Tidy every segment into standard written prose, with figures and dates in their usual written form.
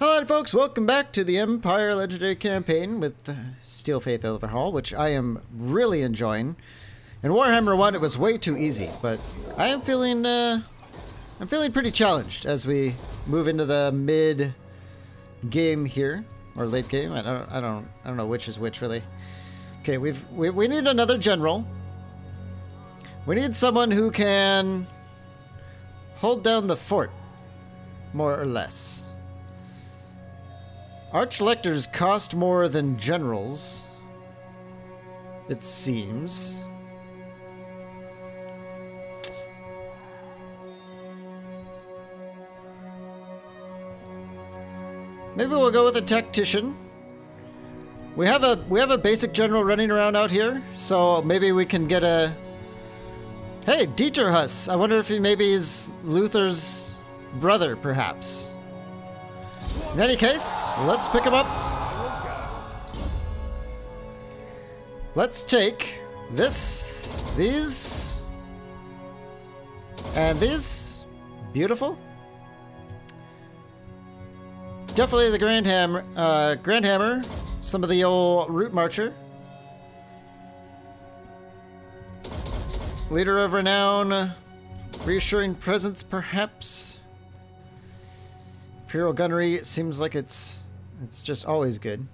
Hello folks, welcome back to the Empire Legendary Campaign with Steel Faith Overhaul, which I am really enjoying. In Warhammer 1 it was way too easy, but I am feeling pretty challenged as we move into the mid game here, or late game. I don't know which is which really. Okay, we need another general. We need someone who can hold down the fort, more or less. Arch-lectors cost more than generals, it seems. Maybe we'll go with a tactician. We have a basic general running around out here, so maybe we can get a... Hey, Dieterhus! I wonder if he maybe is Luther's brother, perhaps. In any case, let's pick him up. Let's take this, these, and these. Beautiful. Definitely the Grand Hammer, some of the old Root Marcher. Leader of Renown, Reassuring Presence, perhaps. Imperial Gunnery seems like it's just always good.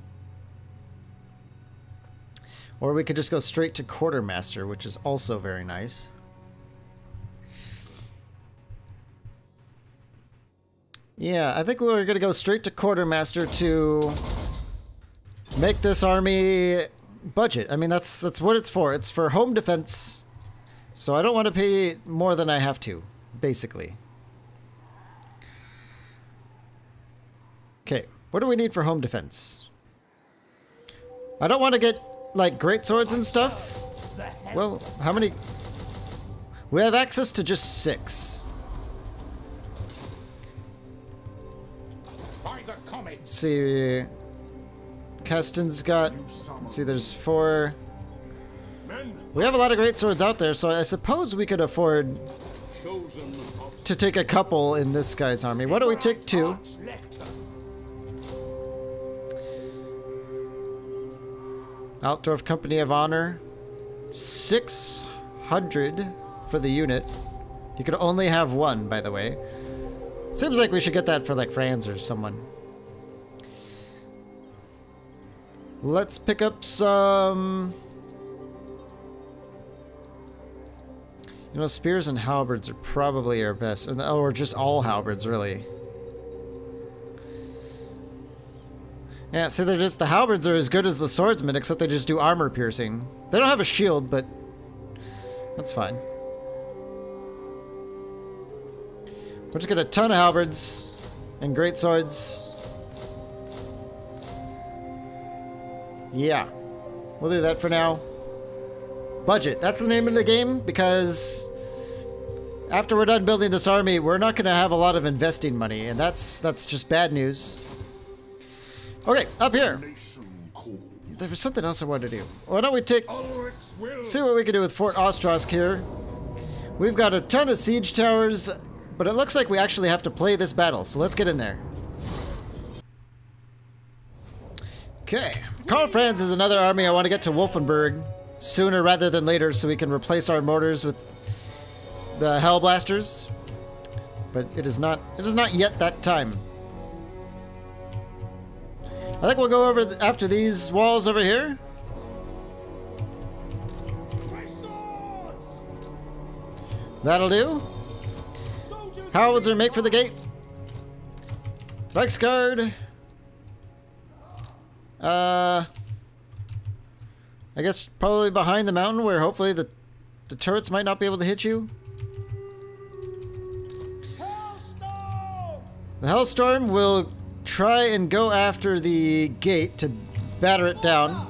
Or we could just go straight to Quartermaster, which is also very nice. Yeah, I think we're gonna go straight to Quartermaster to make this army budget. I mean, that's what it's for. It's for home defense. So I don't want to pay more than I have to, basically. Okay, what do we need for home defense? I don't want to get, like, great swords and stuff. Well, how many? We have access to just 6. Let's see. Caston's got, let's see, there's 4. We have a lot of great swords out there, so I suppose we could afford to take a couple in this guy's army. Why don't we take 2? Altdorf Company of Honor. 600 for the unit. You could only have 1, by the way. Seems like we should get that for like Franz or someone. Let's pick up some... You know, spears and halberds are probably our best. Or just all halberds, really. Yeah, see, they're just, the halberds are as good as the swordsmen, except they just do armor piercing. They don't have a shield, but that's fine. We'll just get a ton of halberds and great swords. Yeah, we'll do that for now. Budget, that's the name of the game, because after we're done building this army, we're not going to have a lot of investing money, and that's just bad news. Okay, up here. There was something else I wanted to do. Why don't we see what we can do with Fort Ostrosk here. We've got a ton of siege towers, but it looks like we actually have to play this battle, so let's get in there. Okay, Karl Franz is another army I want to get to Wolfenburg sooner rather than later, so we can replace our mortars with the Hellblasters. But it is not yet that time. I think we'll go over after these walls over here. That'll do. Howitzer, make for the gate. Reichsguard. I guess probably behind the mountain where hopefully the turrets might not be able to hit you. The Hellstorm will try and go after the gate to batter it down.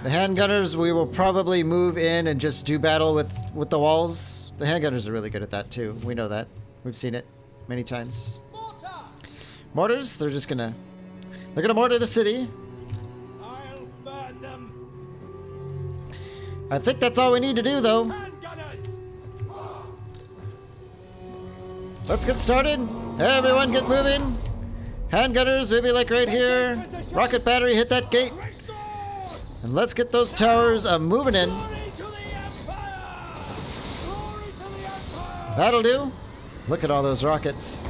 The handgunners, we will probably move in and just do battle with the walls. The handgunners are really good at that too. We know that. We've seen it many times. Mortars, they're gonna mortar the city. I'll burn them. I think that's all we need to do, though. Let's get started. Everyone get moving. Handgunners, maybe like right here. Rocket battery, hit that gate. And let's get those towers moving in. That'll do. Look at all those rockets.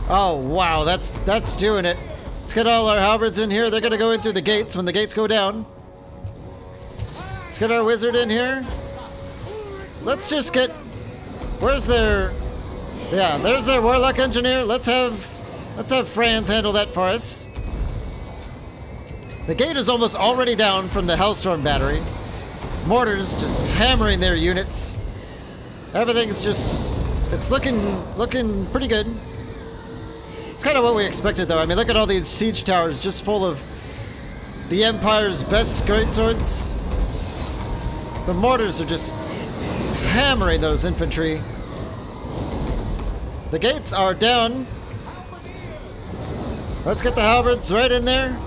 Oh, wow, that's doing it. Let's get all our halberds in here. They're going to go in through the gates when the gates go down. Let's get our wizard in here. Let's just get... Where's their... Yeah, there's their warlock engineer. Let's have Franz handle that for us. The gate is almost already down from the Hellstorm battery. Mortars just hammering their units. Everything's just... It's looking pretty good. It's kind of what we expected, though. I mean, look at all these siege towers just full of the Empire's best greatswords. The mortars are just hammering those infantry. The gates are down. Let's get the halberds right in there.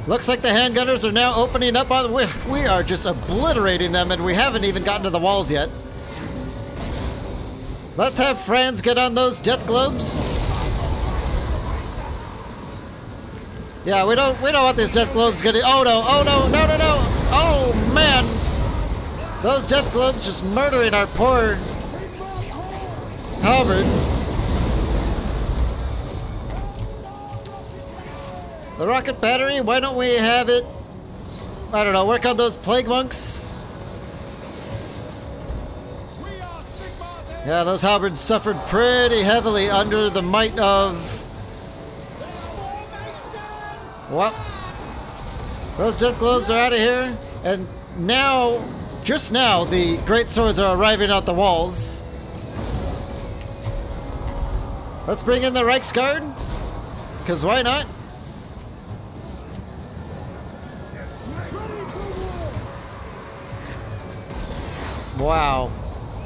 Looks like the handgunners are now opening up on... We are just obliterating them, and we haven't even gotten to the walls yet. Let's have Franz get on those death globes. Yeah, we don't want these death globes getting... Oh no! Oh no! No! No! No! Oh man! Those death globes just murdering our poor halberds. The rocket battery. Why don't we have it? I don't know. Work on those plague monks. Yeah, those halberds suffered pretty heavily under the might of... Well, those death globes are out of here. And now, just now, the great swords are arriving out the walls. Let's bring in the Reichsguard. Because why not? Wow.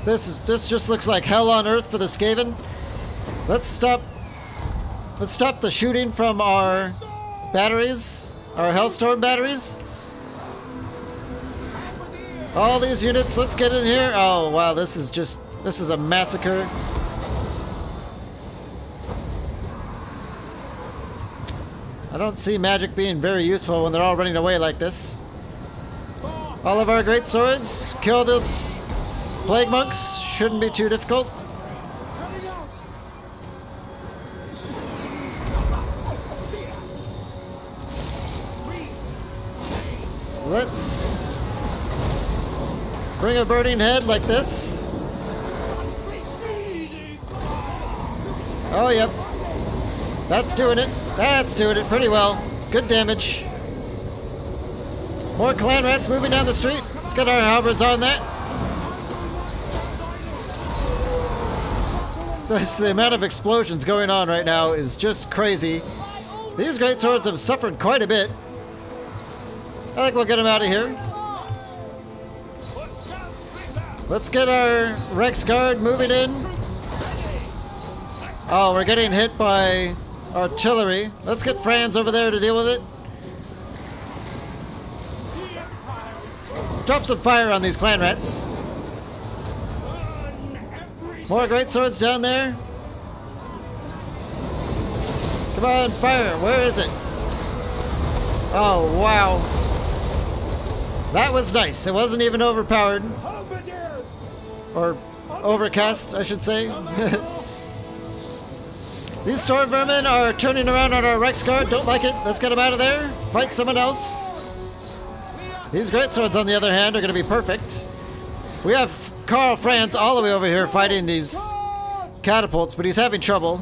This just looks like hell on earth for the Skaven. Let's stop the shooting from our batteries, our Hellstorm batteries. All these units, let's get in here. Oh wow, this is a massacre. I don't see magic being very useful when they're all running away like this. All of our great swords, kill those plague monks. Shouldn't be too difficult. Let's bring a burning head like this. Oh, yep. That's doing it. That's doing it pretty well. Good damage. More clan rats moving down the street. Let's get our halberds on that. The amount of explosions going on right now is just crazy. These great swords have suffered quite a bit. I think we'll get them out of here. Let's get our Reichsguard moving in. Oh, we're getting hit by artillery. Let's get Franz over there to deal with it. Drop some fire on these clan rats. More great swords down there. Come on, fire. Where is it? Oh, wow. That was nice. It wasn't even overpowered. Or overcast, I should say. These storm vermin are turning around on our Reichsguard. Don't like it. Let's get them out of there. Fight someone else. These great swords, on the other hand, are going to be perfect. We have Karl Franz all the way over here fighting these catapults, but he's having trouble.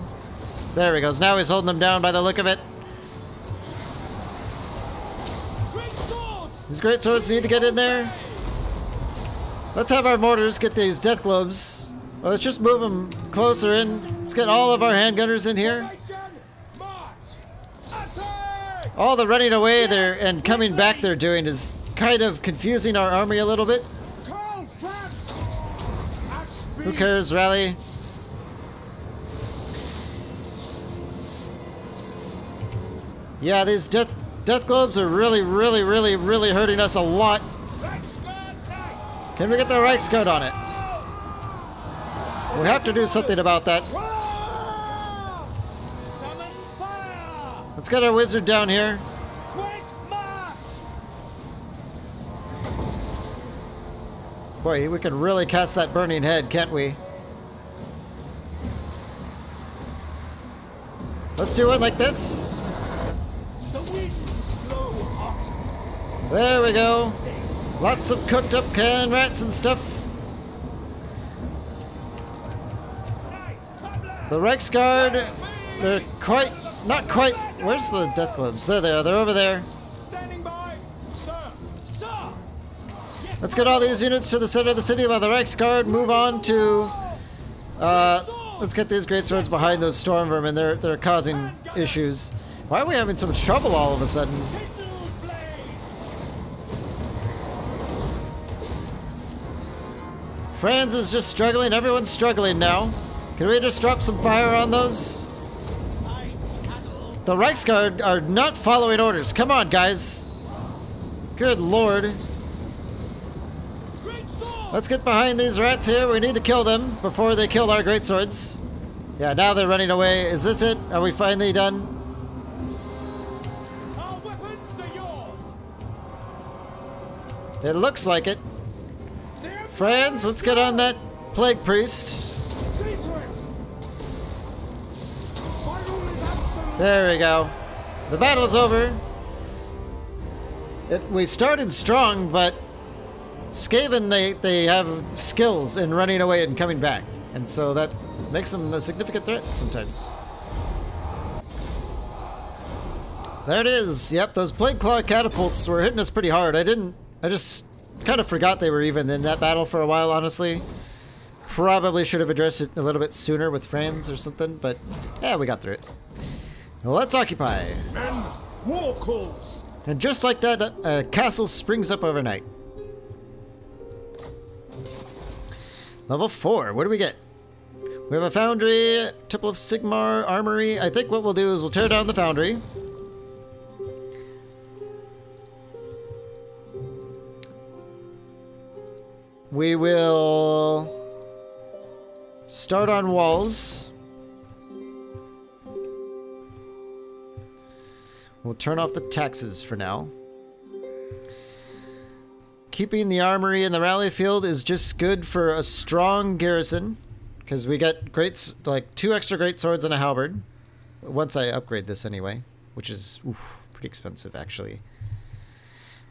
There he goes. Now he's holding them down by the look of it. These great swords need to get in there. Let's have our mortars get these death globes. Well, let's just move them closer in. Let's get all of our handgunners in here. All the running away there and coming back they're doing is kind of confusing our army a little bit. Who cares, rally? Yeah, these death globes are really hurting us a lot. Can we get the Reichsguard on it? We have to do something about that. Summon fire! Let's get our wizard down here. Quick march! Boy, we can really cast that burning head, can't we? Let's do it like this. The winds blow hot. There we go. Lots of cooked up canned rats and stuff. The Reiksguard, they're not quite. Where's the death globes? There they are. They're over there. Standing by, sir. Sir. Yes, Let's get all these units to the center of the city by the Reiksguard. Move on to. Let's get these greatswords behind those storm vermin. They're causing issues. Why are we having so much trouble all of a sudden? kindle flame. Franz is just struggling. Everyone's struggling now. Can we just drop some fire on those? I channel. The Reiksguard are not following orders. Come on, guys. Good lord. Great sword. Let's get behind these rats here. We need to kill them before they kill our greatswords. Yeah, now they're running away. Is this it? Are we finally done? Our weapons are yours. It looks like it. They're Franz, let's get on that plague priest. see to it. My rule is absolute. There we go. The battle's over. We started strong, but Skaven, they have skills in running away and coming back. And so that makes them a significant threat sometimes. There it is. Yep, those plague claw catapults were hitting us pretty hard. I just kind of forgot they were even in that battle for a while, honestly. Probably should have addressed it a little bit sooner with Franz or something, but yeah, we got through it. Let's occupy. Men, war calls. And just like that, a castle springs up overnight. Level 4, what do we get? We have a foundry, Temple of Sigmar, armory. I think what we'll do is we'll tear down the foundry. We will start on walls. We'll turn off the taxes for now. Keeping the armory in the rally field is just good for a strong garrison, because we get like 2 extra great swords and a halberd. Once I upgrade this anyway, which is pretty expensive actually.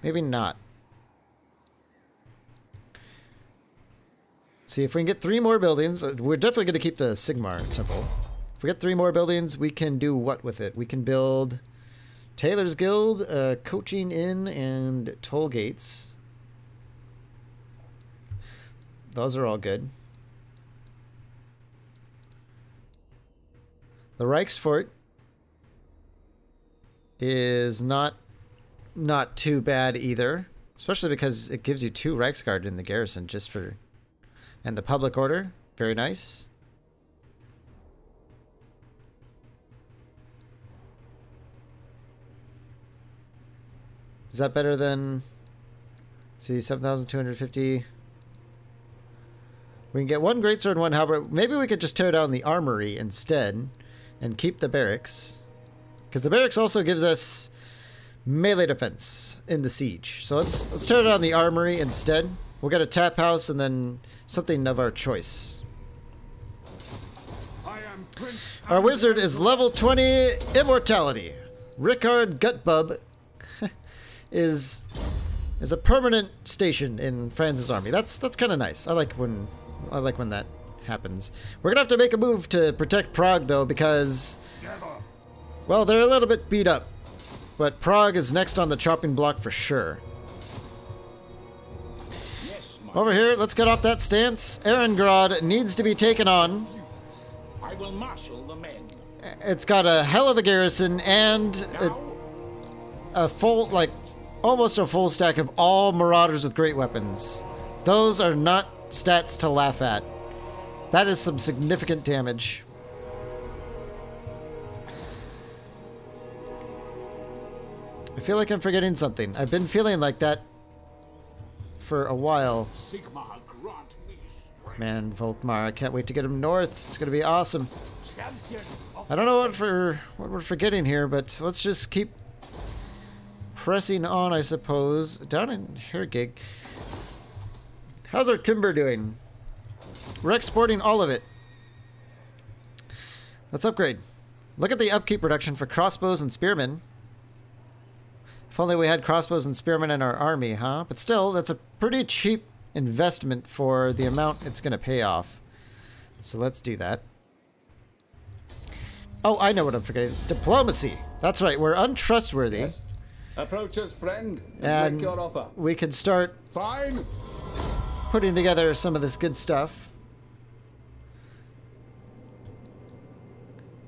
Maybe not. See if we can get 3 more buildings. We're definitely going to keep the Sigmar temple. If we get 3 more buildings, we can do what with it? We can build Tailor's Guild, Coaching Inn, and Toll Gates. Those are all good. The Reichsfort is not too bad either, especially because it gives you 2 Reichsguard in the garrison just for, and the public order, very nice. Is that better than, see, 7,250? We can get 1 greatsword and 1 halberd. Maybe we could just tear down the armory instead and keep the barracks. Because the barracks also gives us melee defense in the siege. So let's tear down the armory instead. We'll get a tap house and then something of our choice. I am Prince. Our wizard is level 20 immortality. Rickard Gutbub is a permanent station in Franz's army. That's kind of nice. I like when that happens. We're gonna have to make a move to protect Prague though, because well, they're a little bit beat up. But Prague is next on the chopping block for sure. Over here, let's get off that stance. Ehrengrad needs to be taken on. I will marshal the men. It's got a hell of a garrison and a full, like, almost a full stack of all marauders with great weapons. Those are not stats to laugh at. That is some significant damage. I feel like I'm forgetting something. I've been feeling like that for a while. Sigmar grant me Man, Volkmar, I can't wait to get him north. It's gonna be awesome. Champion of I don't know what we're forgetting here, but let's just keep pressing on, I suppose. Down in Hergig. How's our timber doing? We're exporting all of it. Let's upgrade. Look at the upkeep reduction for crossbows and spearmen. If only we had crossbows and spearmen in our army, huh? But still, that's a pretty cheap investment for the amount it's going to pay off. So let's do that. Oh, I know what I'm forgetting. Diplomacy. That's right, we're untrustworthy. Yes. Approach us, friend, and And make your offer. we could start Fine. putting together some of this good stuff.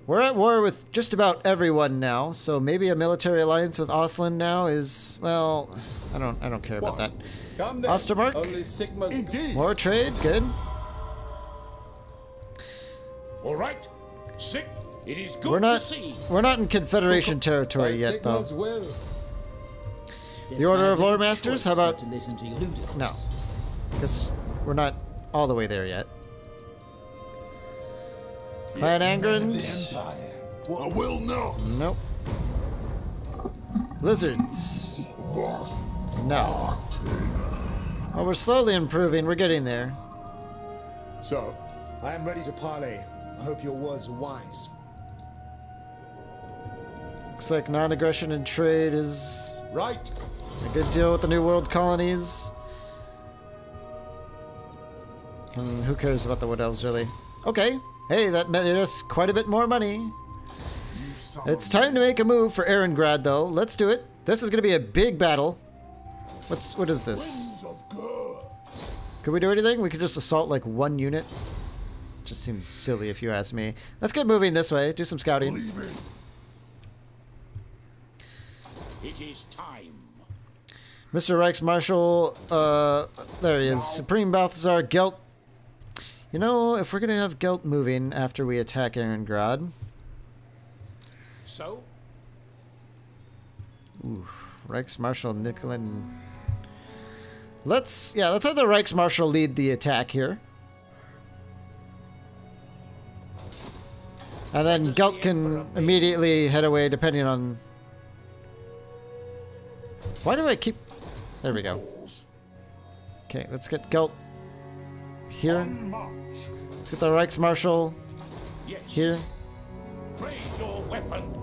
We're at war with just about everyone now, so maybe a military alliance with Osland now is, well, I don't care about that. Come then. Ostermark? Only Sigma's Indeed. More trade, good. All right. Sick. It is good We're to see. not in Confederation territory by yet, though. Sigma's will. The Order of Lore Masters? How about? To listen to your ludicrous. No, because we're not all the way there yet. Clan Angrand? I will know. Nope. Lizards? No. Well, we're slowly improving. We're getting there. So, I am ready to parley. I hope your words are wise. Looks like non-aggression and trade is Right. a good deal with the New World colonies. And who cares about the Wood Elves, really? Okay. Hey, that made us quite a bit more money. It's time to make a move for Erengrad, though. Let's do it. This is going to be a big battle. What is this? Could we do anything? We could just assault like one unit. Just seems silly if you ask me. Let's get moving this way. Do some scouting. It is time. Mr. Reichsmarshal, there he is. Supreme Balthazar, Gelt. You know, if we're going to have Gelt moving after we attack Erengrad. So, Ooh, Reichsmarshal Nicolin. Let's have the Reichsmarshal lead the attack here. And then Gelt can immediately head away depending on... Why do I keep... There we go. Okay, let's get Gelt here. Let's get the Reichsmarshal yes. here. Raise your weapons.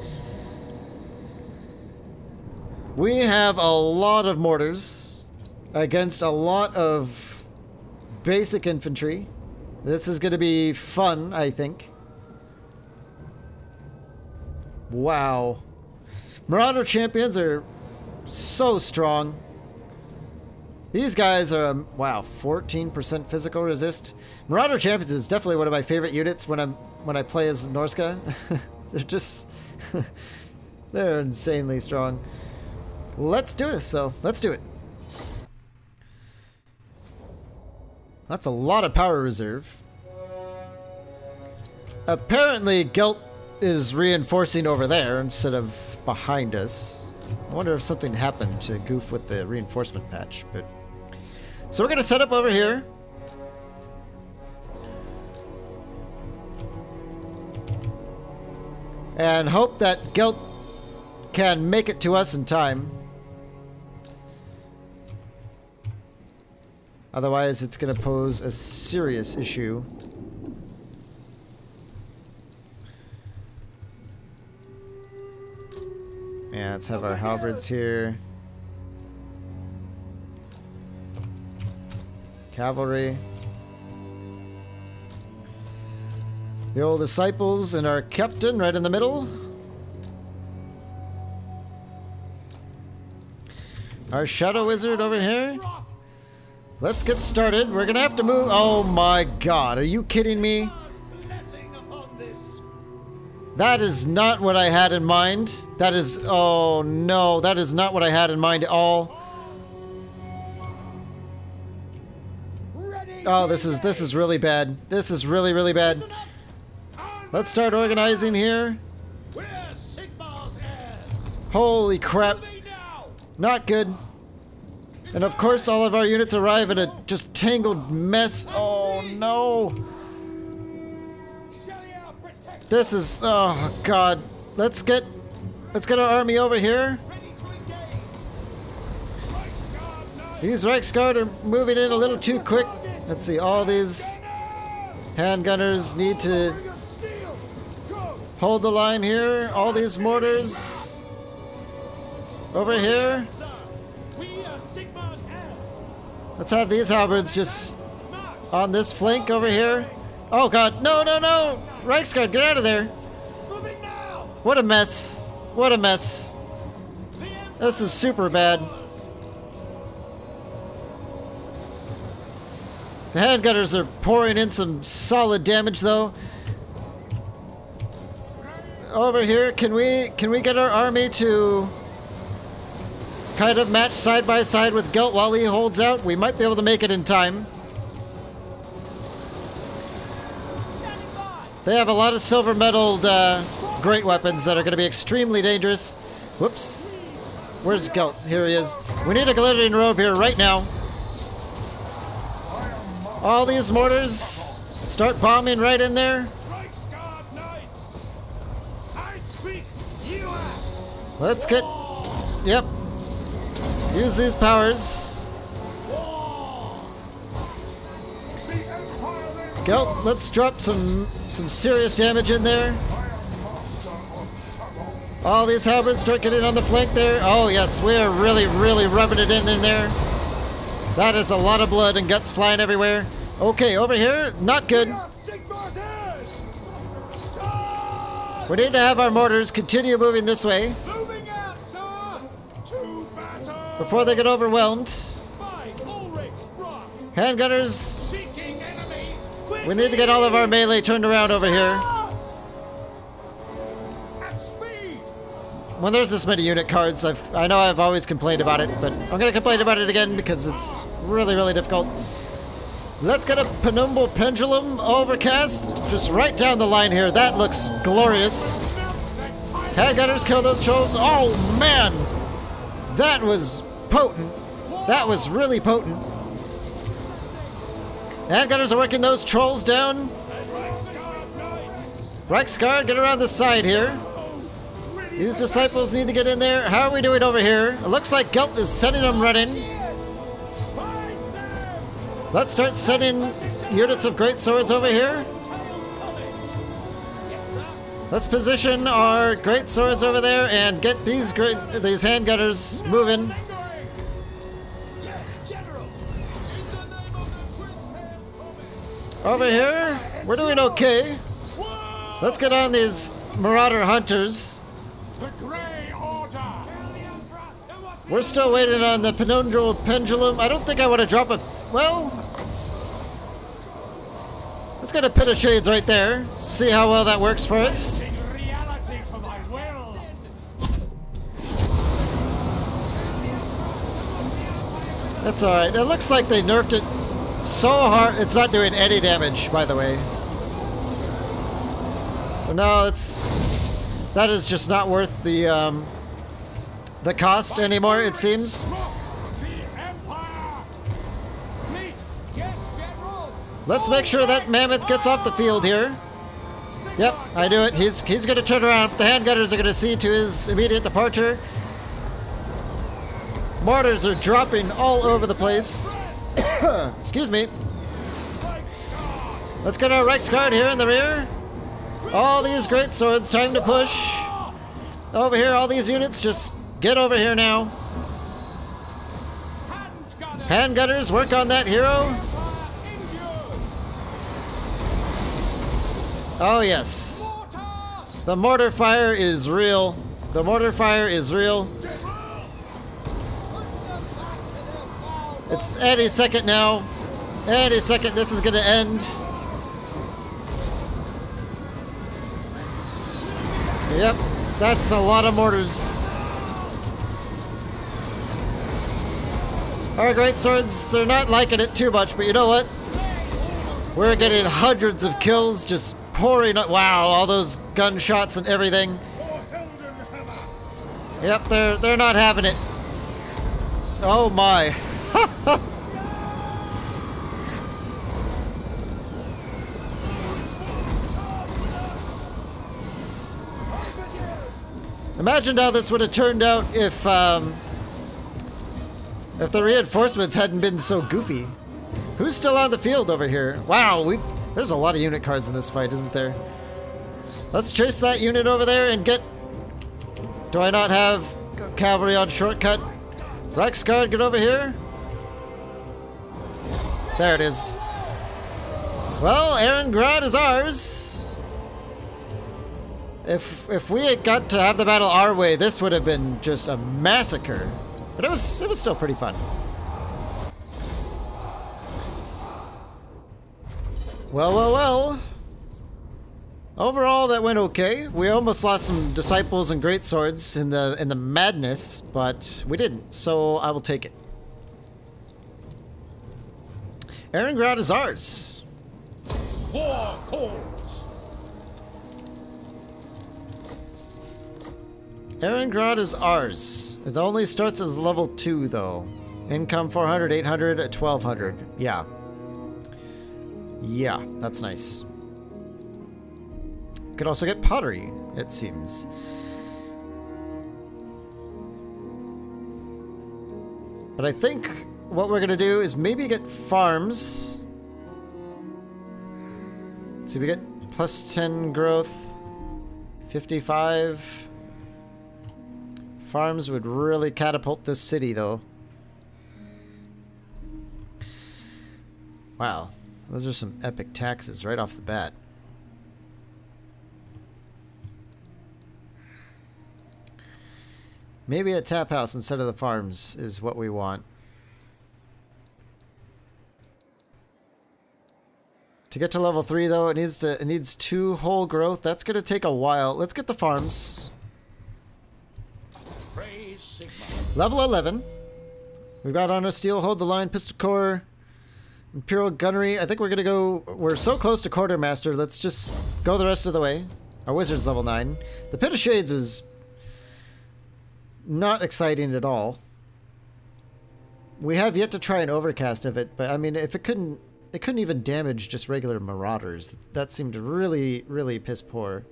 We have a lot of mortars against a lot of basic infantry. This is going to be fun, I think. Wow. Marauder champions are so strong. These guys are, wow, 14% physical resist. Marauder champions is definitely one of my favorite units when I play as Norska. They're just, they're insanely strong. Let's do this, though. Let's do it. That's a lot of power reserve. Apparently, Gelt is reinforcing over there instead of behind us. I wonder if something happened to goof with the reinforcement patch. But so we're going to set up over here. And hope that Gelt can make it to us in time. Otherwise, it's going to pose a serious issue. Yeah, let's have our halberds here. Cavalry. The old disciples and our captain right in the middle. Our shadow wizard over here. Let's get started. We're gonna have to move. Oh my god, are you kidding me? That is not what I had in mind. That is, oh no, that is not what I had in mind at all. Oh, this is really bad. This is really, really bad. Let's start organizing here. Holy crap. Not good. And of course, all of our units arrive in a just tangled mess. Oh no! This is, oh god. Let's get our army over here. These Reichsguard are moving in a little too quick. Let's see, all these handgunners need to hold the line here. All these mortars over here. Let's have these halberds just on this flank over here. Oh god, no, no, no! Reichsguard, get out of there! What a mess. What a mess. This is super bad. The handgunners are pouring in some solid damage though. Over here, can we get our army to kind of match side by side with Gelt while he holds out? We might be able to make it in time. They have a lot of silver medaled great weapons that are going to be extremely dangerous. Whoops. Where's Gelt? Here he is. We need a glittering robe here right now. All these mortars start bombing right in there. Let's get... Yep. Use these powers. Gelt, let's drop some serious damage in there. All these halberds start getting on the flank there. Oh yes, we are really, really rubbing it in there. That is a lot of blood and guts flying everywhere. Okay, over here, not good. We need to have our mortars continue moving this way before they get overwhelmed. Handgunners, we need to get all of our melee turned around over here. When there's this many unit cards, I know I've always complained about it, but I'm going to complain about it again because it's really, really difficult. Let's get a penumbral pendulum overcast just right down the line here. That looks glorious. Handgunners kill those trolls. Oh man, that was potent. That was really potent. Handgunners are working those trolls down. Reichsguard, get around the side here. These disciples need to get in there. How are we doing over here? It looks like Gelt is sending them running. Let's start sending units of great swords over here. Let's position our great swords over there and get these handgunners moving. Over here, we're doing okay. Let's get on these marauder hunters. We're still waiting on the penumbral pendulum. I don't think I want to drop a... Well... Let's get a pit of shades right there. See how well that works for us. That's alright. It looks like they nerfed it so hard. It's not doing any damage, by the way. But no, that is just not worth the cost anymore, it seems. Let's make sure that mammoth gets off the field here. Yep, I knew it. He's going to turn around. The handgunners are going to see to his immediate departure. Mortars are dropping all over the place. Excuse me. Let's get our Reichsguard here in the rear. All these great swords, time to push. Over here, all these units, just get over here now. Handgunners, work on that hero. Oh yes. The mortar fire is real. The mortar fire is real. It's any second now. Any second this is gonna end. Yep, that's a lot of mortars. Our great swords, they're not liking it too much, but you know what? We're getting hundreds of kills just pouring up. Wow, all those gunshots and everything. Yep, they're not having it. Oh my. Imagine how this would have turned out if the reinforcements hadn't been so goofy. Who's still on the field over here? Wow, there's a lot of unit cards in this fight, isn't there? Let's chase that unit over there and get... Do I not have cavalry on shortcut? Rexguard, get over here. There it is. Well, Erengrad is ours. If we had got to have the battle our way, this would have been just a massacre. But it was still pretty fun. Well, well, well. Overall, that went okay. We almost lost some disciples and greatswords in the madness, but we didn't. So I will take it. Erengrad is ours. War calls. Erengrad is ours. It only starts as level 2, though. Income 400, 800, 1200. Yeah. Yeah, that's nice. Could also get pottery, it seems. But I think what we're gonna do is maybe get farms. See, we get plus 10 growth, 55. Farms would really catapult this city, though. Wow, those are some epic taxes right off the bat. Maybe a tap house instead of the farms is what we want. To get to level 3, though, it needs 2 whole growth. That's gonna take a while. Let's get the farms. Level 11. We've got Honor Steel, Hold the Line, Pistol Corps, Imperial Gunnery. I think we're gonna go... We're so close to Quartermaster. Let's just go the rest of the way. Our Wizard's level 9. The Pit of Shades was not exciting at all. We have yet to try an overcast of it, but I mean, if it couldn't even damage just regular Marauders. That seemed really, really piss poor.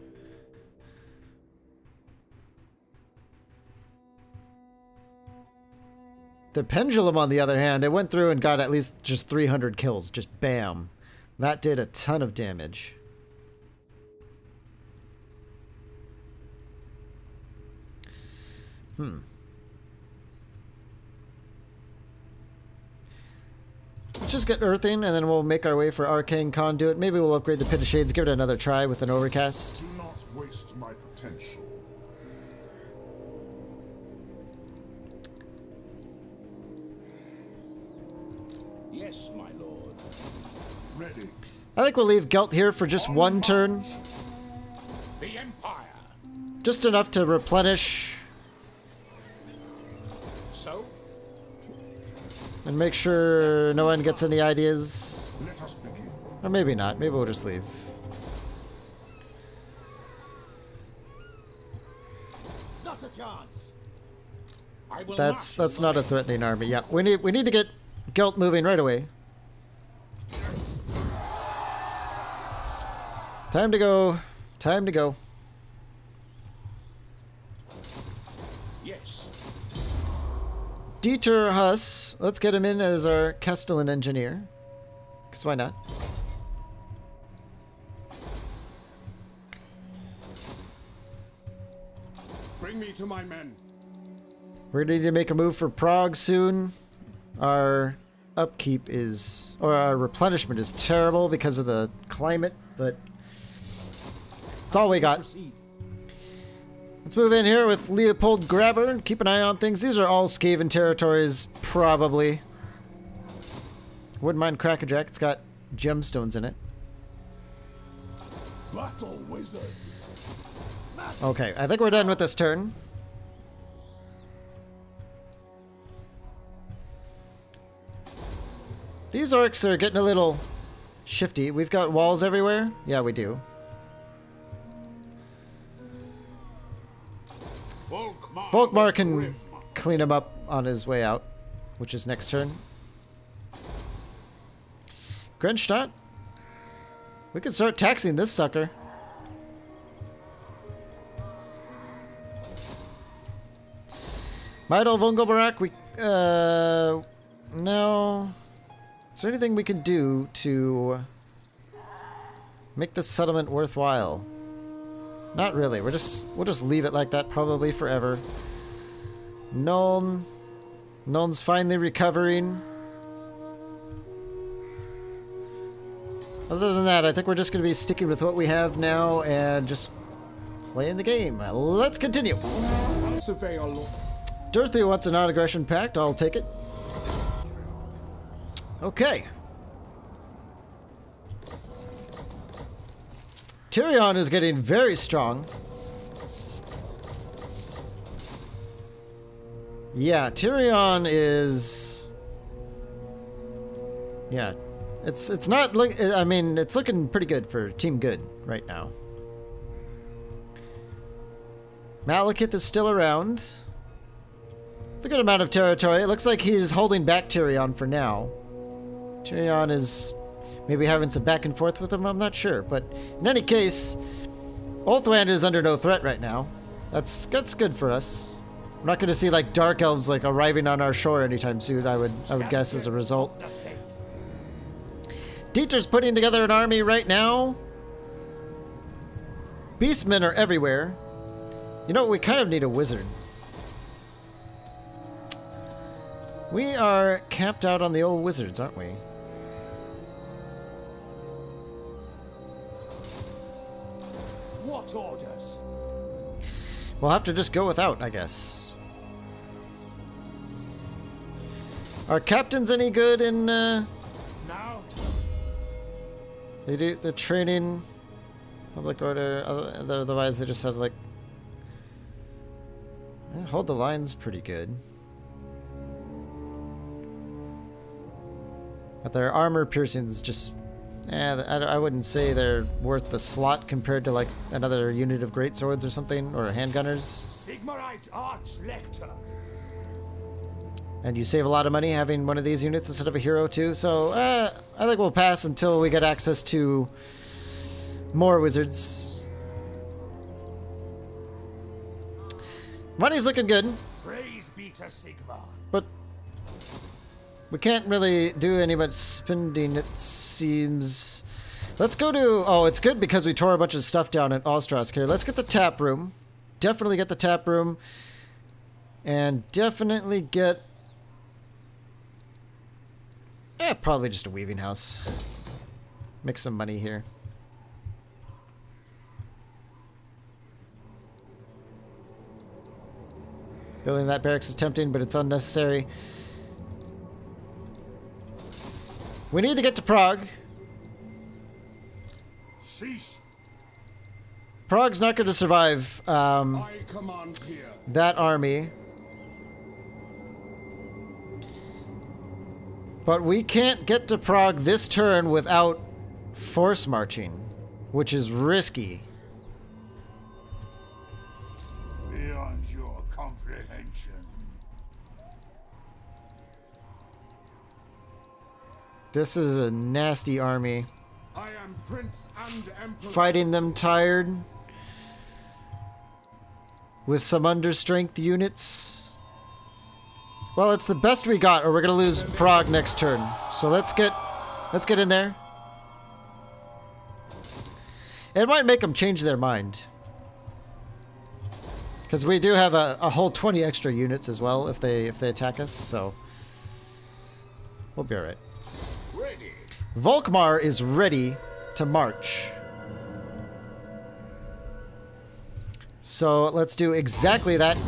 The Pendulum, on the other hand, it went through and got at least just 300 kills. Just bam. That did a ton of damage. Let's just get Earthing, and then we'll make our way for Arcane Conduit. Maybe we'll upgrade the Pit of Shades, give it another try with an overcast. Do not waste my potential. Yes, my lord. Ready. I think we'll leave Gelt here for just one turn. The Empire. Just enough to replenish. So? And make sure no one gets any ideas. Let us begin. Or maybe not. Maybe we'll just leave. Not a chance. I will That's not a threatening army. Yeah, we need to get Gelt moving right away. Time to go. Time to go. Yes. Dieter Huss. Let's get him in as our Castellan engineer. Because why not? Bring me to my men. We're gonna need to make a move for Prague soon. Our upkeep is, or our replenishment is terrible because of the climate, but it's all we got. Let's move in here with Leopold Grabber and keep an eye on things. These are all Skaven territories, probably. Wouldn't mind Crackerjack. It's got gemstones in it. Battle wizard. Okay, I think we're done with this turn. These orcs are getting a little shifty. We've got walls everywhere. Yeah, we do. Volkmar can clean him up on his way out, which is next turn. Grenstadt? We can start taxing this sucker. Meidel Vungelbarak, we, no. Is there anything we can do to make this settlement worthwhile? Not really. We'll just leave it like that probably forever. Nuln's finally recovering. Other than that, I think we're just going to be sticking with what we have now and just playing the game. Let's continue. Survey our law. Dorothy wants a non-aggression pact. I'll take it. Okay. Tyrion is getting very strong. Yeah, Tyrion is... Yeah. It's not look. I mean, it's looking pretty good for Team Good right now. Malekith is still around. It's a good amount of territory. It looks like he's holding back Tyrion for now. Tyrion is maybe having some back and forth with him. I'm not sure, but in any case, Ulthuan is under no threat right now. That's good for us. I'm not going to see like dark elves like arriving on our shore anytime soon. I would guess as a result. Dieter's putting together an army right now. Beastmen are everywhere. You know, we kind of need a wizard. We are capped out on the old wizards, aren't we? What orders? We'll have to just go without, I guess. Are captains any good in, Now? They do the training, public order, otherwise they just have like... Hold the line's pretty good. But their armor piercings just... I wouldn't say they're worth the slot compared to like another unit of greatswords or something, or handgunners. Sigmarite Arch-Lector. And you save a lot of money having one of these units instead of a hero too. So I think we'll pass until we get access to more wizards. Money's looking good. Praise be to Sigmar. But we can't really do any much spending, it seems. Let's go to... Oh, it's good because we tore a bunch of stuff down at Ostrask here. Let's get the tap room. Definitely get the tap room. And definitely get... probably just a weaving house. Make some money here. Building that barracks is tempting, but it's unnecessary. We need to get to Prague. Sheesh. Prague's not going to survive I command here. that army. But we can't get to Prague this turn without force marching, which is risky. Beyond your comprehension. This is a nasty army. I am Prince and Emperor. Fighting them tired. With some understrength units. Well, it's the best we got, or we're gonna lose Prague next turn. So let's get in there. It might make them change their mind. Because we do have a whole 20 extra units as well if they attack us, so we'll be alright. Ready. Volkmar is ready to march. So let's do exactly that.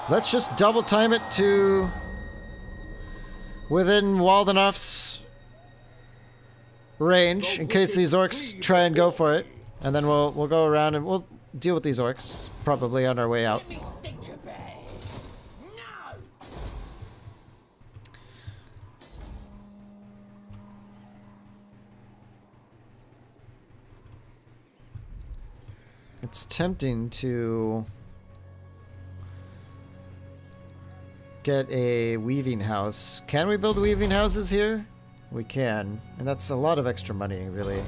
Let's just double time it to within Waldenov's range in case these orcs try and go for it. And then we'll go around and we'll deal with these orcs probably on our way out. Let me think about it. No. It's tempting to get a weaving house. Can we build weaving houses here? we can. And that's a lot of extra money, really.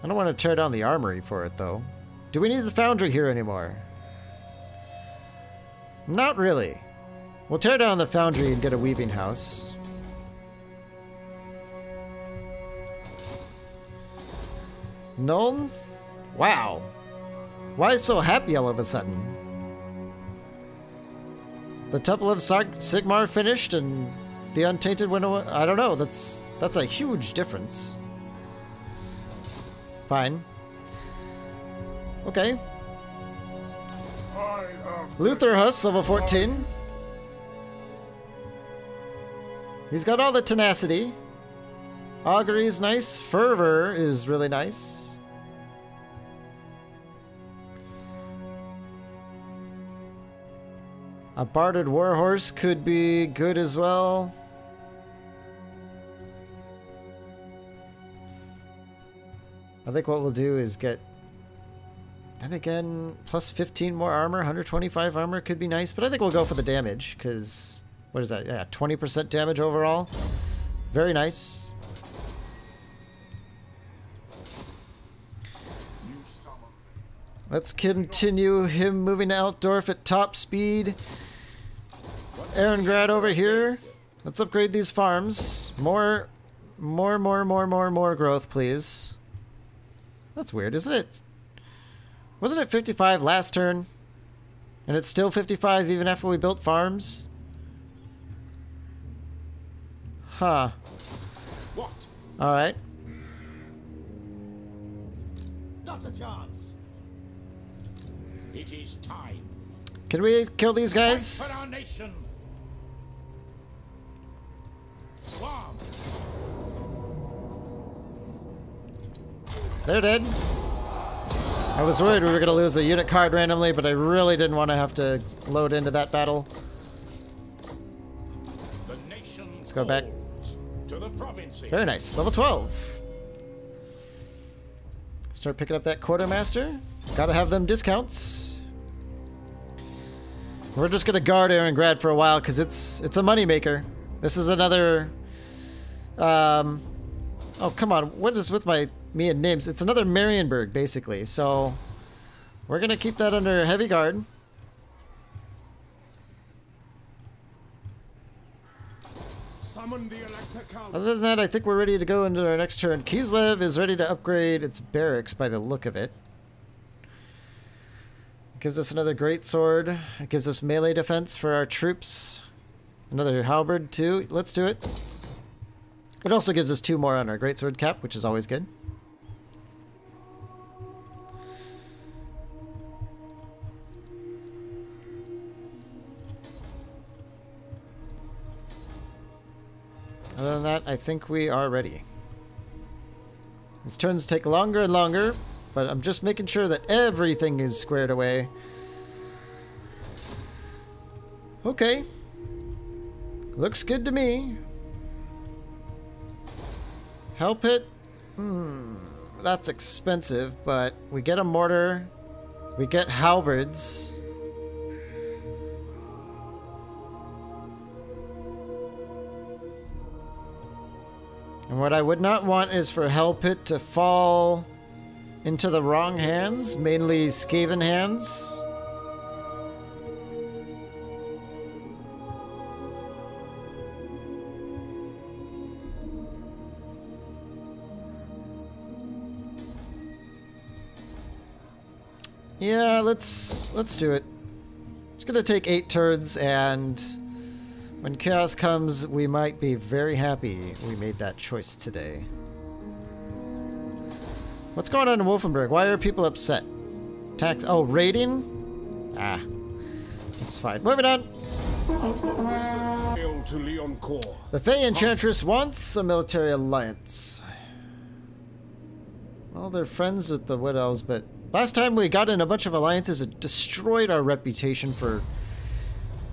I don't want to tear down the armory for it, though. Do we need the foundry here anymore? Not really. We'll tear down the foundry and get a weaving house. Nuln? Wow. Why so happy all of a sudden? The Temple of Sigmar finished and the Untainted went away? I don't know. That's a huge difference. Fine. Okay. Luther Huss, level 14. He's got all the tenacity. Augury is nice. Fervor is really nice. A Barded Warhorse could be good as well. I think what we'll do is get... Then again, plus 15 more armor, 125 armor could be nice, but I think we'll go for the damage, because... What is that? Yeah, 20% damage overall. Very nice. Let's continue him moving to Altdorf at top speed. Ehrengrad over here. Let's upgrade these farms. More growth, please. That's weird, isn't it? Wasn't it 55 last turn? And it's still 55 even after we built farms? Huh. What? Alright. Not a chance. It is time. Can we kill these Fight guys? for our nation. Swarm. They're dead. I was worried we were going to lose a unit card randomly, but I really didn't want to have to load into that battle. The nation Let's go back. to the provinces. Very nice. Level 12. Start picking up that quartermaster. Gotta have them discounts. We're just gonna guard Ehrengrad for a while because it's a moneymaker. This is another... oh, come on. What is with me and names? It's another Marienburg, basically. So we're gonna keep that under heavy guard. Summon the Elector Count. Other than that, I think we're ready to go into our next turn. Kislev is ready to upgrade its barracks by the look of it. It gives us another great sword. It gives us melee defense for our troops. Another halberd too. Let's do it. It also gives us 2 more on our greatsword cap, which is always good. Other than that, I think we are ready. These turns take longer and longer, but I'm just making sure that everything is squared away. Okay. Looks good to me. Help it? That's expensive, but we get a mortar. We get halberds. And what I would not want is for Hell Pit to fall into the wrong hands, mainly Skaven hands. Yeah, let's do it. It's gonna take 8 turns, and when chaos comes, we might be very happy we made that choice today. What's going on in Wolfenburg? Why are people upset? Tax? Oh, raiding? Ah, that's fine. Moving on. Hail to Leoncourt. The Fey Enchantress wants a military alliance. Well, they're friends with the Wood Elves, but last time we got in a bunch of alliances, it destroyed our reputation for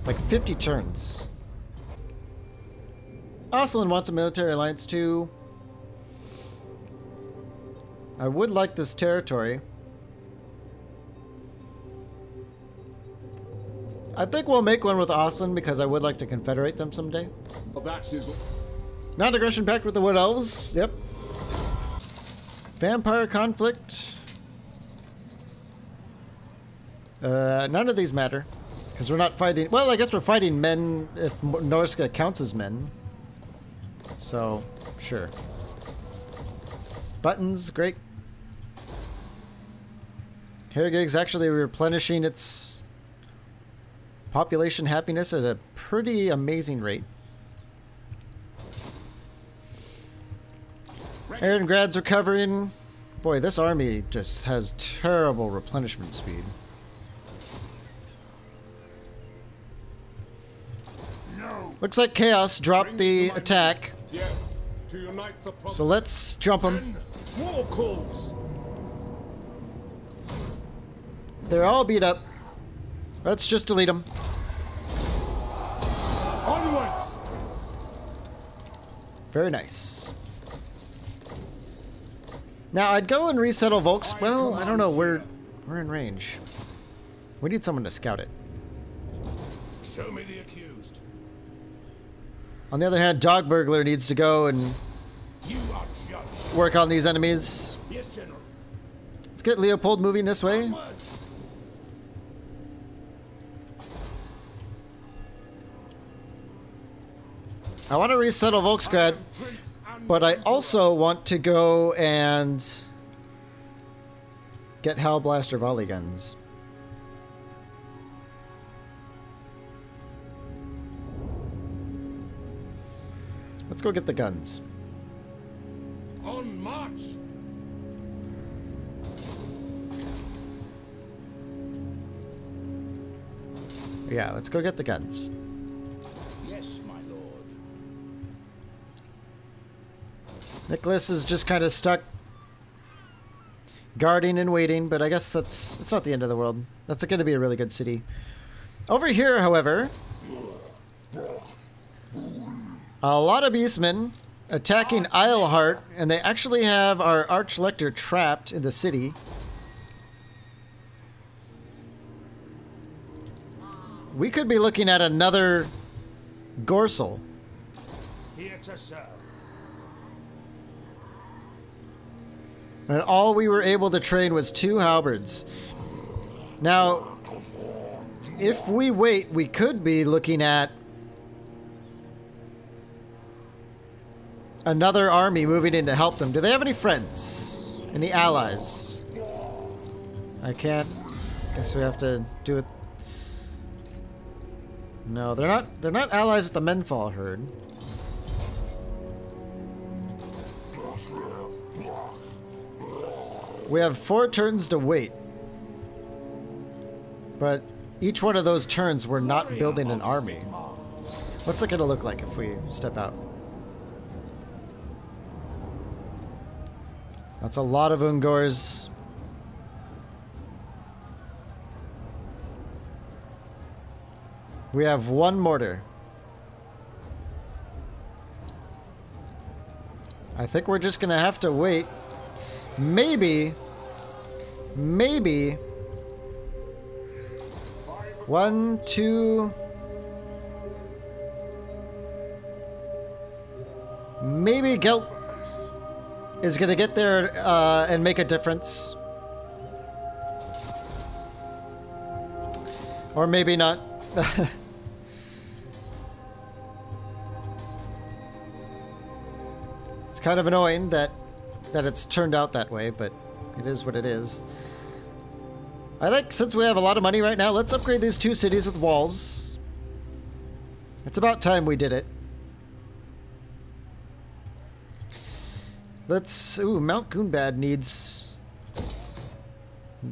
like 50 turns. Oslin wants a military alliance too. I would like this territory. I think we'll make one with Austin because I would like to confederate them someday. Oh, that is. Non-aggression pact with the Wood Elves. Yep. Vampire conflict. None of these matter. Because we're not fighting... Well, I guess we're fighting men if Norska counts as men. So, sure. Buttons, great. Hergig's actually replenishing its population happiness at a pretty amazing rate. Arengrad's recovering. Boy, this army just has terrible replenishment speed. Looks like Chaos dropped the attack. Yes, to unite the So let's jump them. war calls. They're all beat up. Let's just delete them. Onwards. Very nice. Now I'd go and resettle Volks. Well, I don't know. We're in range. We need someone to scout it. Show me the accused. On the other hand, Dog Burglar needs to go and You are judged. work on these enemies. Yes, General. Let's get Leopold moving this way. Onward. I want to resettle Volksgrad, but I also want to go and get Hellblaster volley guns. Let's go get the guns. On march. Yeah, let's go get the guns. Yes, my lord. Nicholas is just kind of stuck guarding and waiting, but I guess it's not the end of the world. That's going to be a really good city. Over here, however, a lot of Beastmen attacking Isleheart, and they actually have our Archlector trapped in the city. We could be looking at another Gorsel. Here to serve. And all we were able to train was 2 halberds. Now, if we wait, we could be looking at another army moving in to help them. Do they have any friends? Any allies? I can't. Guess we have to do it. No, they're not allies with the Menfall herd. We have 4 turns to wait. But each one of those turns we're not building an army. What's it gonna look like if we step out? That's a lot of Ungors. We have 1 mortar. I think we're just gonna have to wait. Maybe 1, 2. Maybe Gelt is gonna get there and make a difference. Or maybe not. It's kind of annoying that it's turned out that way, but it is what it is. I think since we have a lot of money right now, let's upgrade these 2 cities with walls. It's about time we did it. Let's... Ooh, Mount Goonbad needs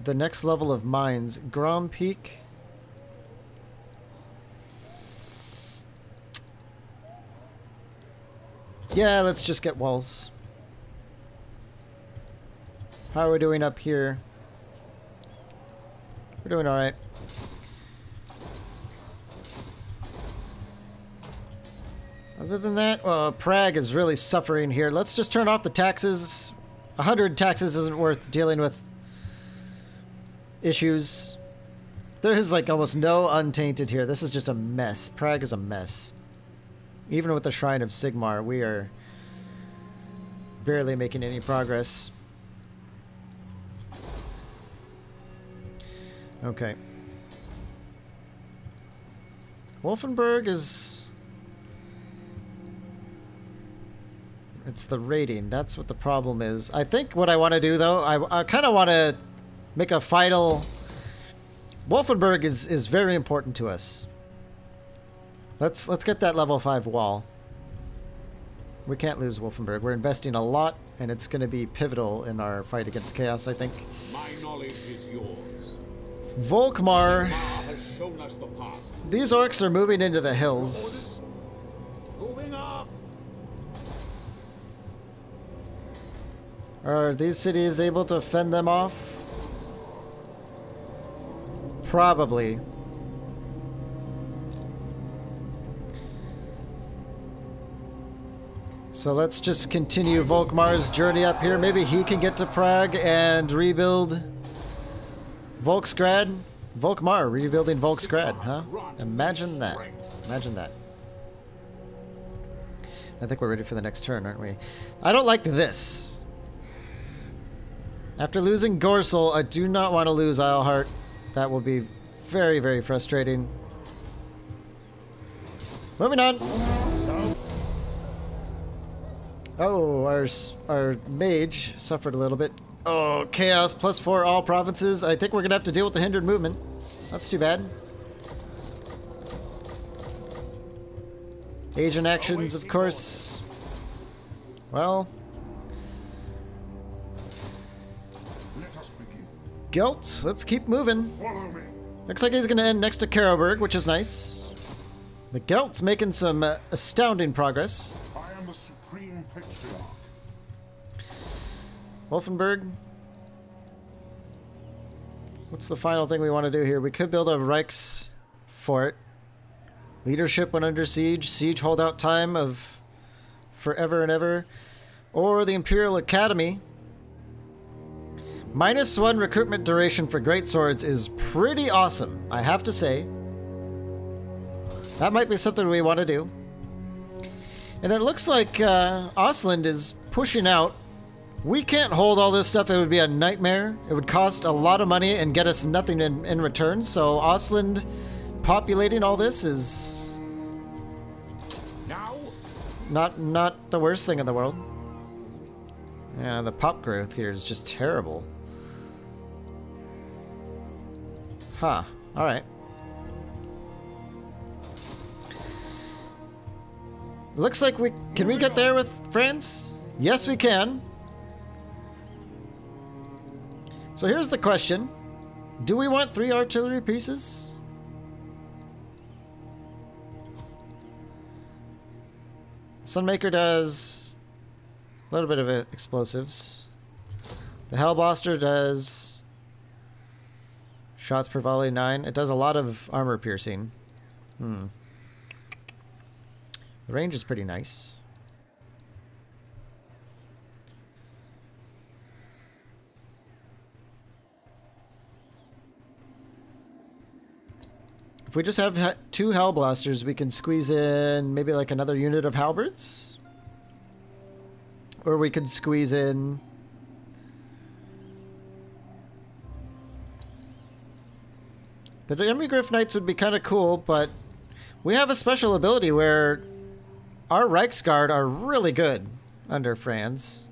the next level of mines. Grom Peak. Yeah, let's just get walls. How are we doing up here? We're doing alright. Other than that, well, Prague is really suffering here. Let's just turn off the taxes. 100 taxes isn't worth dealing with issues. There is like almost no untainted here. This is just a mess. Prague is a mess. Even with the Shrine of Sigmar, we are barely making any progress. Okay. Wolfenburg is... It's the rating. That's what the problem is. I think what I want to do, though, I kind of want to make a final... Wolfenburg is very important to us. Let's get that level 5 wall. We can't lose Wolfenburg. We're investing a lot, and it's going to be pivotal in our fight against Chaos, I think. My knowledge is yours. Volkmar. Has shown us the path. These orcs are moving into the hills. Moving off. Are these cities able to fend them off? Probably. So let's just continue Volkmar's journey up here. Maybe he can get to Prague and rebuild Volksgrad. Volkmar rebuilding Volksgrad, huh? Imagine that. Imagine that. I think we're ready for the next turn, aren't we? I don't like this. After losing Gorsel, I do not want to lose Isleheart. That will be very, very frustrating. Moving on. Oh, our mage suffered a little bit. Oh, Chaos +4 all provinces. I think we're going to have to deal with the hindered movement. That's too bad. Asian actions, of course. Well. Gelt, let's keep moving. Looks like he's going to end next to Karlberg, which is nice. The Gelt's making some astounding progress. I am the supreme patriarch. Wolfenburg. What's the final thing we want to do here? We could build a Reichs fort. Leadership when under siege. Siege holdout time of forever and ever. Or the Imperial Academy. -1 recruitment duration for greatswords is pretty awesome, I have to say. That might be something we want to do. And it looks like Ostland is pushing out. We can't hold all this stuff. It would be a nightmare. It would cost a lot of money and get us nothing in return. So Ostland populating all this is not the worst thing in the world. Yeah, the pop growth here is just terrible. Huh. Alright. Looks like we... Can we get there with France? Yes, we can. So here's the question. Do we want 3 artillery pieces? Sunmaker does a little bit of explosives. The Hellblaster does shots per volley 9. It does a lot of armor piercing. The range is pretty nice. If we just have 2 Hellblasters, we can squeeze in maybe like another unit of Halberds. Or we could squeeze in... The Demigryph Knights would be kind of cool, but we have a special ability where our Reichsguard are really good under Franz.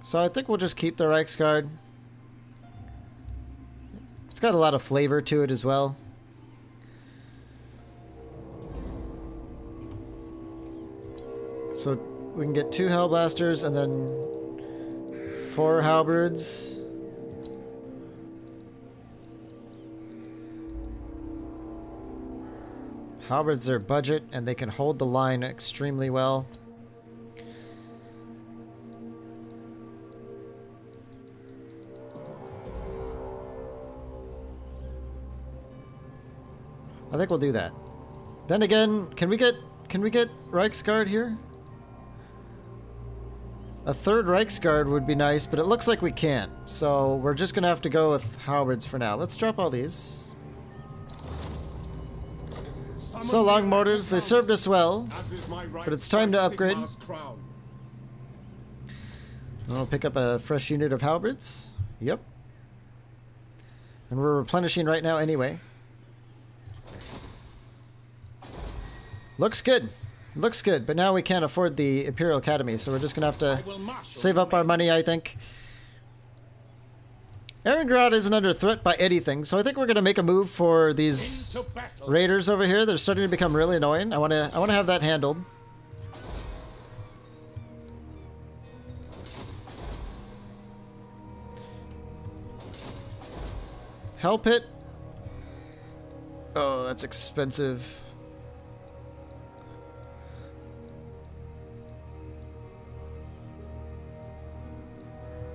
So I think we'll just keep the Reichsguard. It's got a lot of flavor to it as well. So we can get 2 Hellblasters and then 4 Halberds. Halberds are budget and they can hold the line extremely well. I think we'll do that. Then again, can we get Reichsguard here? A third Reichsguard would be nice, but it looks like we can't. So we're just going to have to go with halberds for now. Let's drop all these. So long, mortars. They served us well, but it's time to upgrade. We'll pick up a fresh unit of halberds. Yep. And we're replenishing right now anyway. Looks good. Looks good, but now we can't afford the Imperial Academy, so we're just going to have to save up our money, I think. Erengrad isn't under threat by anything, so I think we're going to make a move for these raiders over here. They're starting to become really annoying. I want to have that handled. Hell Pit. Oh, that's expensive.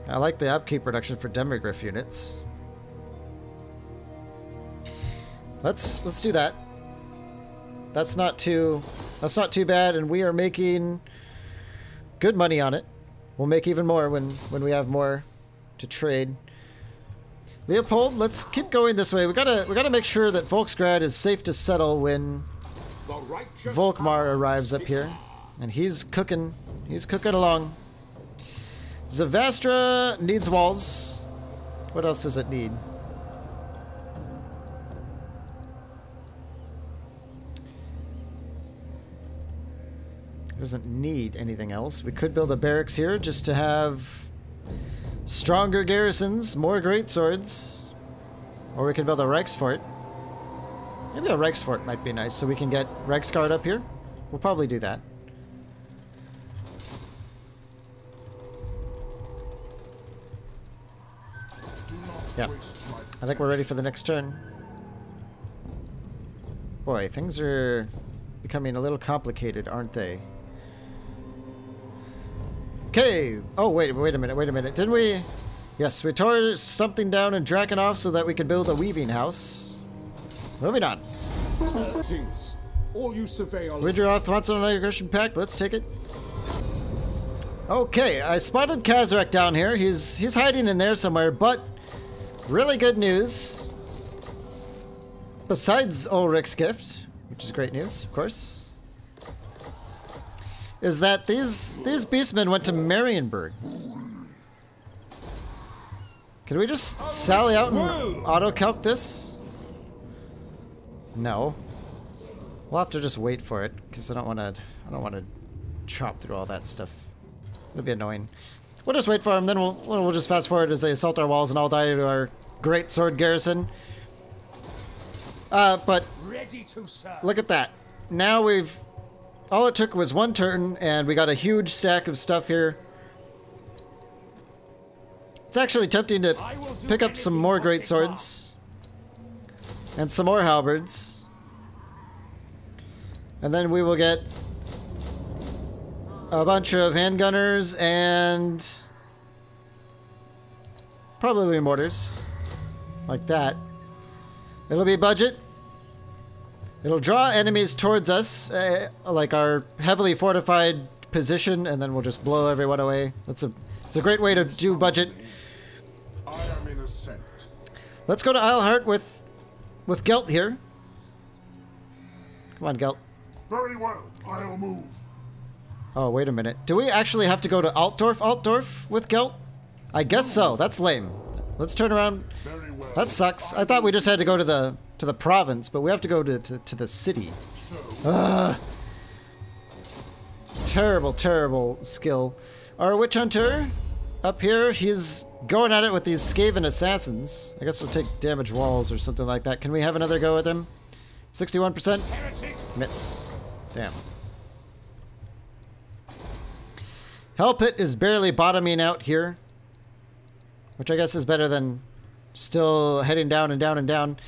I like the upkeep reduction for Demigryph units. Let's do that. That's not too bad, and we are making good money on it. We'll make even more when we have more to trade. Leopold, let's keep going this way. We gotta make sure that Volksgrad is safe to settle when Volkmar arrives up here, and he's cooking along. Zavastra needs walls. What else does it need? It doesn't need anything else. We could build a barracks here just to have stronger garrisons, more great swords, or we could build a Reichsfort. Maybe a Reichsfort might be nice, so we can get Reichsguard up here. We'll probably do that. Yeah, I think we're ready for the next turn. Boy, things are becoming a little complicated, aren't they? Okay. Oh, wait a minute. Didn't we? Yes, we tore something down in Drakenhof so that we could build a weaving house. Moving on. Widroth wants an aggression pact. Let's take it. Okay, I spotted Kazarek down here. He's hiding in there somewhere, but really good news. Besides Ulrich's gift, which is great news, of course, is that these Beastmen went to Marienburg. Can we just sally out and auto-calc this? No. We'll have to just wait for it, because I don't want to chop through all that stuff. It'll be annoying. We'll just wait for them, then we'll just fast forward as they assault our walls and all die to our great sword garrison. But look at that. Now all it took was one turn, and we got a huge stack of stuff here. It's actually tempting to pick up some more great swords and some more halberds, and then we will get a bunch of handgunners and probably mortars, like that. It'll be budget. It'll draw enemies towards us, like our heavily fortified position, and then we'll just blow everyone away. It's a great way to do budget. I am in ascent. Let's go to Eilhart with Gelt here. Come on, Gelt. Very well, I'll move. Oh, wait a minute. Do we actually have to go to Altdorf with Gelt? I guess so. That's lame. Let's turn around. Very well. That sucks. I thought we just had to go to the province, but we have to go to the city. Terrible, terrible skill. Our witch hunter up here, he's going at it with these Skaven assassins. I guess we'll take damage walls or something like that. Can we have another go with him? 61%? Miss. Damn. Hell Pit is barely bottoming out here, which I guess is better than still heading down and down and down.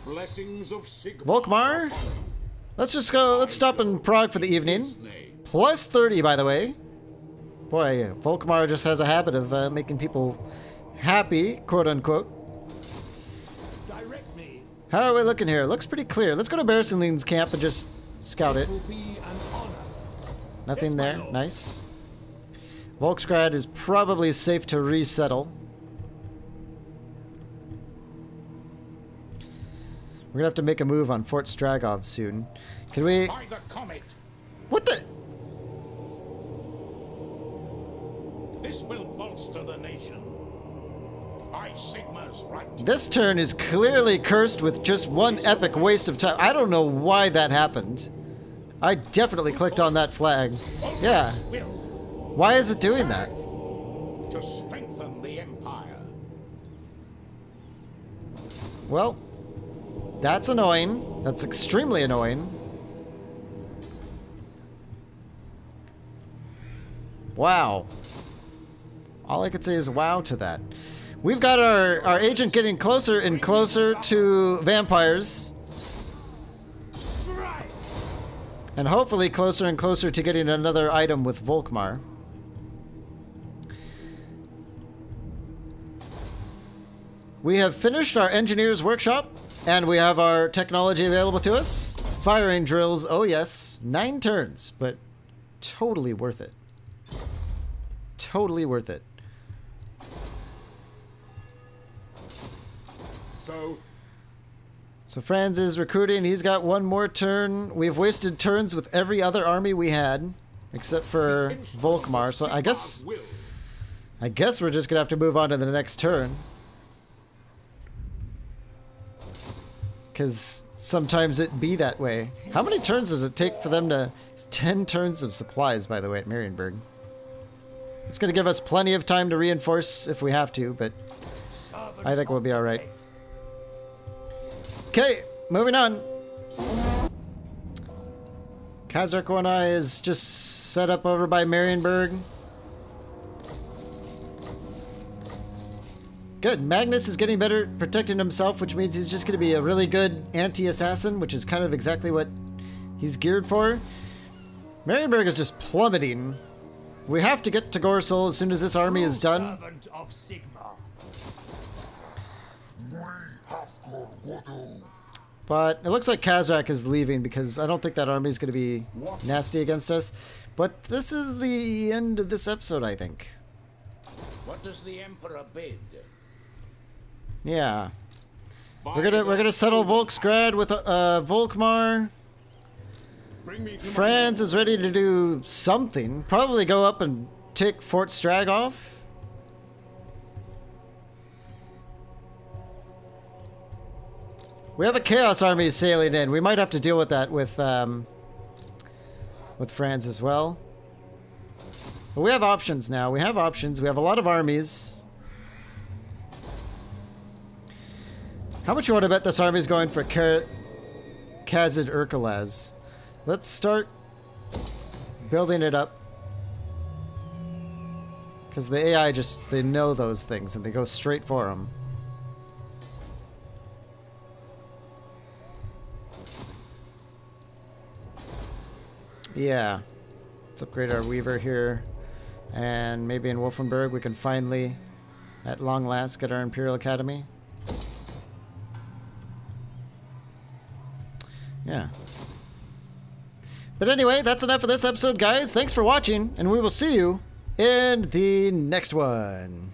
Blessings of Volkmar, let's stop in Prague for the evening. Plus 30, by the way. Boy, Volkmar just has a habit of making people happy, quote unquote. How are we looking here? Looks pretty clear. Let's go to Bearsenling's camp and just scout it. Nothing there. Nice. Volksgrad is probably safe to resettle. We're gonna have to make a move on Fort Stragov soon. Can we... By the comet. What the... This will bolster the nation. I Sigma's right. This turn is clearly cursed with just one epic waste of time. I don't know why that happened. I definitely clicked on that flag. Yeah. Why is it doing that? To strengthen the Empire. Well, that's annoying. That's extremely annoying. Wow. All I could say is wow to that. We've got our agent getting closer and closer to vampires. And hopefully closer and closer to getting another item with Volkmar. We have finished our engineer's workshop, and we have our technology available to us. Firing drills, oh yes, 9 turns, but totally worth it. Totally worth it. So Franz is recruiting. He's got 1 more turn. We've wasted turns with every other army we had, except for Volkmar. So I guess we're just gonna have to move on to the next turn. Because sometimes it be that way. How many turns does it take for them to... 10 turns of supplies, by the way, at Marienburg. It's going to give us plenty of time to reinforce if we have to, but I think we'll be alright. Okay, moving on. Kazark-1I is just set up over by Marienburg. Good. Magnus is getting better at protecting himself, which means he's just going to be a really good anti-assassin, which is kind of exactly what he's geared for. Marienburg is just plummeting. We have to get to Gorsel as soon as this army is done. But it looks like Kazrak is leaving because I don't think that army is going to be nasty against us. But this is the end of this episode, I think. What does the Emperor bid? Yeah. We're gonna settle Volksgrad with Volkmar. Franz is ready to do something. Probably go up and take Fort Stragov. We have a Chaos Army sailing in. We might have to deal with that with Franz as well. But we have options now. We have options. We have a lot of armies. How much you want to bet this army is going for Khazad Urkalaz? Let's start building it up. Because the AI they know those things and they go straight for them. Yeah. Let's upgrade our Weaver here. And maybe in Wolfenburg we can finally, at long last, get our Imperial Academy. Yeah. But anyway, that's enough for this episode, guys. Thanks for watching, and we will see you in the next one.